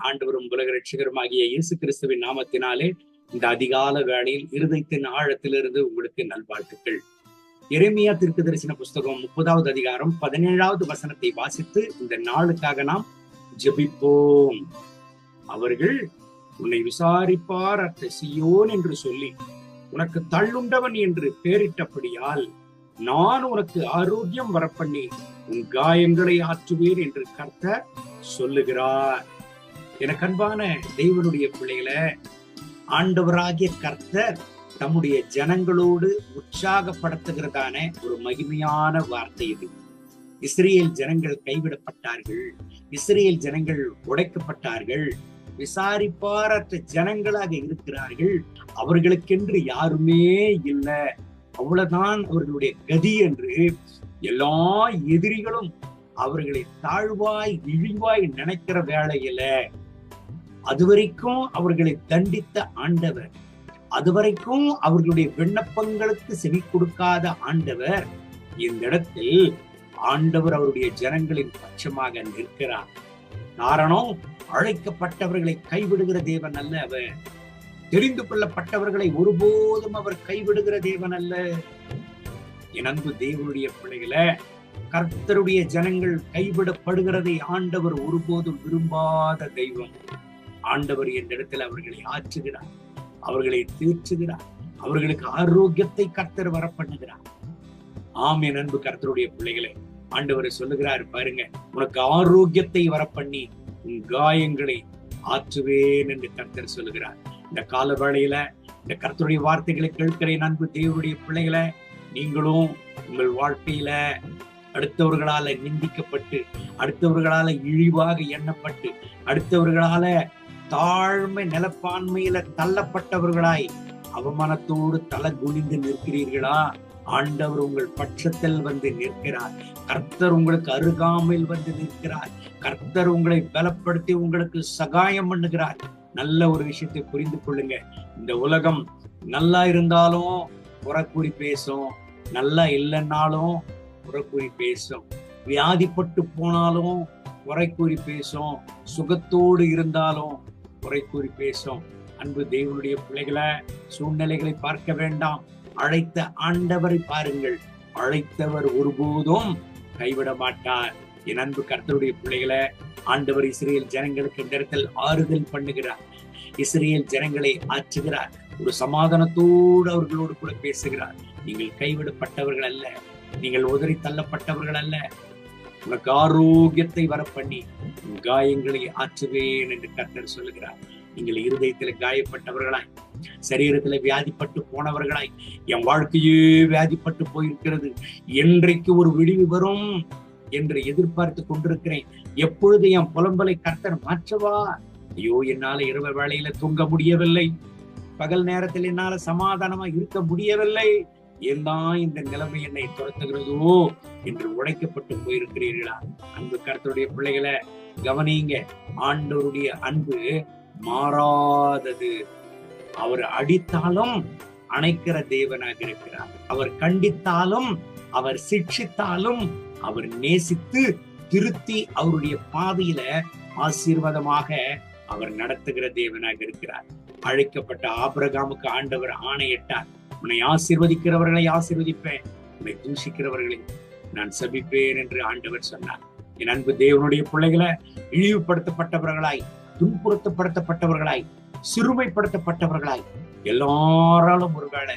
ஆண்டவரும் உலக ரட்சகருமாகிய இயேசு கிறிஸ்துவின் நாமத்தினாலே இந்த அதிகால வேளையில் இருதயத்தின் ஆழத்திலிருந்து உங்களுக்கு நல்வாழ்த்துக்கள். எரேமியா தீர்க்கதரிசன புஸ்தகம் 30வது அதிகாரம் 17வது வசனத்தை வாசித்து இந்த நாளுக்காக நாம் ஜெபிப்போம். அவர்கள் உன்னை விசாரிப்பார் அற்ற சீயோன் என்று சொல்லி உனக்கு தள்ளுண்டவன் என்று பெயரிட்டபடியால் நான் உனக்கு ஆரோக்கியம் வரப்பண்ணி உன் காயங்களை ஆற்றுவேன் என்று கர்த்தர் சொல்லுகிறார். எனக்கு அன்பான தேவனுடைய பிள்ளைகளை, ஆண்டவராகிய கர்த்தர் தம்முடைய ஜனங்களோடு உற்சாகப்படுத்துகிறதான ஒரு மகிமையான வார்த்தை இது. இஸ்ரேல் ஜனங்கள் கைவிடப்பட்டார்கள், இஸ்ரேல் ஜனங்கள் உடைக்கப்பட்டார்கள், விசாரிப்பாரற்ற ஜனங்களாக இருக்கிறார்கள், அவர்களுக்கென்று யாருமே இல்லை, அவ்வளவுதான் அவர்களுடைய கதி என்று எல்லா எதிரிகளும் அவர்களை தாழ்வாய் இழிவாய் நினைக்கிற வேளையில அதுவரைக்கும் அவர்களை தண்டித்த ஆண்டவர், அதுவரைக்கும் அவர்களுடைய விண்ணப்பங்களுக்கு செவி கொடுக்காத ஆண்டவர் இந்த இடத்தில் ஆண்டவர் அவருடைய ஜனங்களின் பட்சமாக நிற்கிறார். காரணம், அழைக்கப்பட்டவர்களை கைவிடுகிற தேவன் அல்ல அவர், தெரிந்து கொள்ளப்பட்டவர்களை ஒருபோதும் அவர் கைவிடுகிற தேவன் அல்ல. என் அன்பு தேவனுடைய பிள்ளைகளை, கர்த்தருடைய ஜனங்கள் கைவிடப்படுகிறதை ஆண்டவர் ஒருபோதும் விரும்பாத தெய்வம். ஆண்டவர் என்ற இடத்துல அவர்களை ஆற்றுகிறார், அவர்களை தீர்ச்சுகிறார், அவர்களுக்கு ஆரோக்கியத்தை கர்த்தர் வர பண்ணுகிறார். ஆம் என் அன்பு கர்த்தருடைய பிள்ளைகளை, ஆண்டவர் சொல்லுகிறார் பாருங்க, உனக்கு ஆரோக்கியத்தை வர பண்ணி உன் காயங்களை ஆற்றுவேன் என்று கர்த்தர் சொல்லுகிறார். இந்த கால வேளையில இந்த கர்த்தருடைய வார்த்தைகளை கேட்கிற அன்பு தேவனுடைய பிள்ளைகளை, நீங்களும் உங்கள் வாழ்க்கையில அடுத்தவர்களால நிந்திக்கப்பட்டு, அடுத்தவர்களால இழிவாக எண்ணப்பட்டு, அடுத்தவர்களால தாழ்மை நிலப்பான்மையில தள்ளப்பட்டவர்களாய் அவமானத்தோடு தலை குனிந்து நிற்கிறீர்களா? ஆண்டவர் உங்கள் பட்சத்தில் வந்து நிற்கிறார். கர்த்தர் உங்களுக்கு அருகாமையில் வந்து நிற்கிறார். கர்த்தர் உங்களை பலப்படுத்தி உங்களுக்கு சகாயம் பண்ணுகிறார். நல்ல ஒரு விஷயத்தை புரிந்து கொள்ளுங்க. இந்த உலகம் நல்லா இருந்தாலும் புறக்கூறி பேசும், நல்லா இல்லைன்னாலும் புறக்கூறி பேசும், வியாதிப்பட்டு போனாலும் குறை கூறி பேசும், சுகத்தோடு இருந்தாலும் குறை கூறி பேசும். அன்பு தேவனுடைய பிள்ளைகளை, சூழ்நிலைகளை பார்க்க வேண்டாம், அழைத்த ஆண்டவரை பாருங்கள். அழைத்தவர் ஒருபோதும் கைவிட மாட்டார். என் அன்பு கர்த்தருடைய பிள்ளைகளை, ஆண்டவர் இஸ்ரேல் ஜனங்களுக்கு இந்த இடத்தில் ஆறுதல் பண்ணுகிறார், இஸ்ரேல் ஜனங்களை ஆற்றுகிறார், ஒரு சமாதானத்தோடு அவர்களோடு கூட பேசுகிறார். நீங்கள் கைவிடப்பட்டவர்கள் அல்ல, நீங்கள் உதறி தள்ளப்பட்டவர்கள் அல்ல, உனக்கு ஆரோக்கியத்தை வர பண்ணி காயங்களை ஆற்றுவேன் என்று கர்த்தர் சொல்லுகிறார். நீங்கள் இருதயத்துல காயப்பட்டவர்களாய், சரீரத்துல வியாதிப்பட்டு போனவர்களாய், என் வாழ்க்கையே வியாதிப்பட்டு போயிருக்கிறது, என்றைக்கு ஒரு விடிவு வரும் என்று எதிர்பார்த்து கொண்டிருக்கிறேன், எப்பொழுது என் புலம்பலை கர்த்தர் மாற்றவா? ஐயோ, என்னால இரவு வேளையில தூங்க முடியவில்லை, பகல் நேரத்தில் என்னால சமாதானமா இருக்க முடியவில்லை, ஏன்தான் இந்த நிலைமை என்னை துரத்துகிறதோ என்று உழைக்கப்பட்டு போயிருக்கிறீர்களா? அன்பு கர்த்தருடைய பிள்ளைகளை கவனிங்க. ஆண்டவருடைய அன்பு மாறாதது. அவர் அடித்தாலும் அணைக்கிற தேவனாக இருக்கிறார், அவர் கண்டித்தாலும் அவர் சிக்ஷித்தாலும் அவர் நேசித்து திருத்தி அவருடைய பாதையில ஆசீர்வாதமாக அவர் நடத்துகிற தேவனாக இருக்கிறார். அழைக்கப்பட்ட ஆபிரகாமுக்கு ஆண்டவர் ஆணையிட்டார், உன்னை ஆசீர்வதிக்கிறவர்களை ஆசீர்வதிப்பேன், உன்னை தூஷிக்கிறவர்களை நான் சபிப்பேன் என்று ஆண்டவர் சொன்னார். என் அன்பு தேவனுடைய பிள்ளைகளை, இழிவுபடுத்தப்பட்டவர்களாய், துன்புறுத்தப்படுத்தப்பட்டவர்களாய், சிறுமைப்படுத்தப்பட்டவர்களாய், எல்லாராலும் ஒருவேளை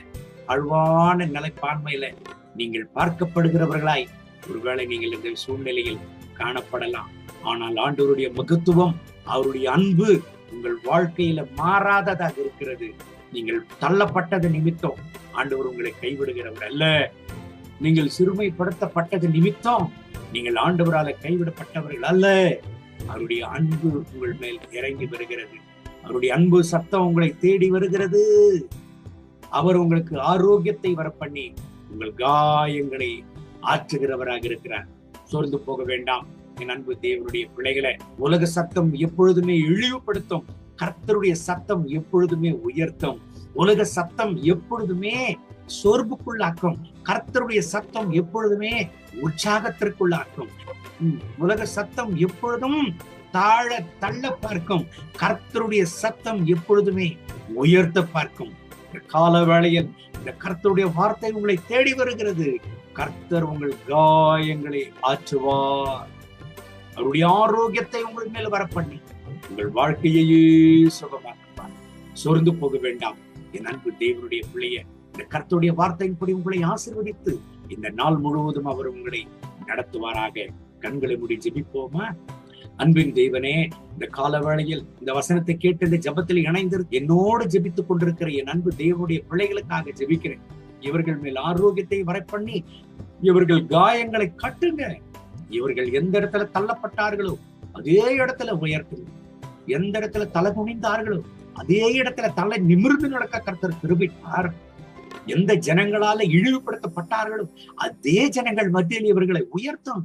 அழ்வான நிலைப்பான்மையில நீங்கள் பார்க்கப்படுகிறவர்களாய் ஒருவேளை நீங்கள் இந்த சூழ்நிலையில் காணப்படலாம். ஆனால் ஆண்டவருடைய மகத்துவம், அவருடைய அன்பு உங்கள் வாழ்க்கையில மாறாததாக இருக்கிறது. நீங்கள் தள்ளப்பட்டது நிமித்தம் ஆண்டவர் உங்களை கைவிடுகிறவர் அல்ல. நீங்கள் சிறுமைப்படுத்தப்பட்டது நிமித்தம் நீங்கள் ஆண்டவரால கைவிடப்பட்டவர்கள் அல்ல. அவருடைய அன்பு உங்கள் மேல் இறங்கி வருகிறது, அவருடைய அன்பு சத்தம் உங்களை தேடி வருகிறது. அவர் உங்களுக்கு ஆரோக்கியத்தை வர பண்ணி உங்கள் காயங்களை ஆற்றுகிறவராக இருக்கிறார். சோர்ந்து போக வேண்டாம் என் அன்பு தேவனுடைய பிள்ளைகளை. உலக சத்தம் எப்பொழுதுமே இழிவுபடுத்தும், கர்த்தருடைய சத்தம் எப்பொழுதுமே உயர்த்தும். உலக சத்தம் எப்பொழுதுமே சோர்வுக்குள்ளாக்கும், கர்த்தருடைய சத்தம் எப்பொழுதுமே உற்சாகத்திற்குள்ளாக்கும். உலக சத்தம் எப்பொழுதும் தாழ தள்ள பார்க்கும். கர்த்தருடைய சத்தம் எப்பொழுதுமே உயர்த்த பார்க்கும். கால வேளையில் இந்த கர்த்தருடைய வார்த்தை உங்களை தேடி வருகிறது. கர்த்தர் உங்கள் காயங்களை ஆற்றுவார். அவருடைய ஆரோக்கியத்தை உங்கள் மேல் வரப்பண்ணி உங்கள் வாழ்க்கையையே சுகமாக்குவார். சோர்ந்து போக வேண்டாம் என் அன்பு தேவனுடைய பிள்ளைய. இந்த கர்த்தருடைய வார்த்தையின்படி உங்களை ஆசீர்வதித்து இந்த நாள் முழுவதும் அவர் உங்களை நடத்துவாராக. கண்களை மூடி ஜெபிப்போமா? அன்பின் தேவனே, இந்த கால வேளையில் இந்த வசனத்தை கேட்டு இந்த ஜெபத்தில் இணைந்து என்னோடு ஜெபித்துக் கொண்டிருக்கிற என் அன்பு தேவனுடைய பிள்ளைகளுக்காக ஜெபிக்கிறேன். இவர்கள் மேல் ஆரோக்கியத்தை வரப்பண்ணி இவர்கள் காயங்களை கட்டுங்க. இவர்கள் எந்த இடத்துல தள்ளப்பட்டார்களோ அதே இடத்துல உயர்த்துங்க. எந்த இடத்துல தலை குனிந்தார்களோ அதே இடத்துல தலை நிமிர்ந்து நடக்க கர்த்தர் கிருபைத்தார். எந்த ஜனங்களால இழிவுபடுத்தப்பட்டார்களோ அதே ஜனங்கள் மத்தியில் இவர்களை உயர்த்தும்.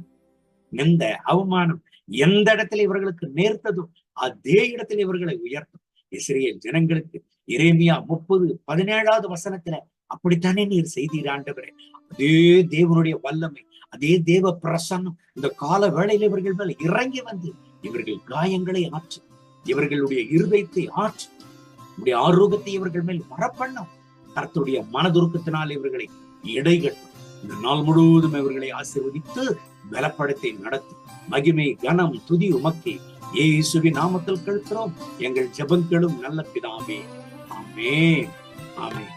எந்த அவமானம் எந்த இடத்துல இவர்களுக்கு நேர்த்ததோ அதே இடத்துல இவர்களை உயர்த்தும். இஸ்ரவேல் ஜனங்களுக்கு எரேமியா 30:17 வசனத்துல அப்படித்தானே நீர் செய்தீர் ஆண்டவரே. அதே தேவனுடைய வல்லமை, அதே தேவ பிரசன்னம் இந்த கால வேளையில இவர்கள் மேல் இறங்கி வந்து இவர்கள் காயங்களை ஆற்று, இவர்களுடைய இருதயத்தை ஆற்று, உடைய ஆரோக்கியத்தை இவர்கள் மேல் வரப்பண்ணும். கர்த்தருடைய மனதுருக்கத்தினால் இவர்களை இடைகட்டும். இந்த நாள் முழுவதும் இவர்களை ஆசீர்வதித்து பலப்படுத்தி நடத்தும். மகிமை கனம் துதி உமக்கே இயேசுவின் நாமத்தில் கேட்கிறோம் எங்கள் ஜெபங்களும் நல்ல பிதாவே. ஆமென். ஆமென்.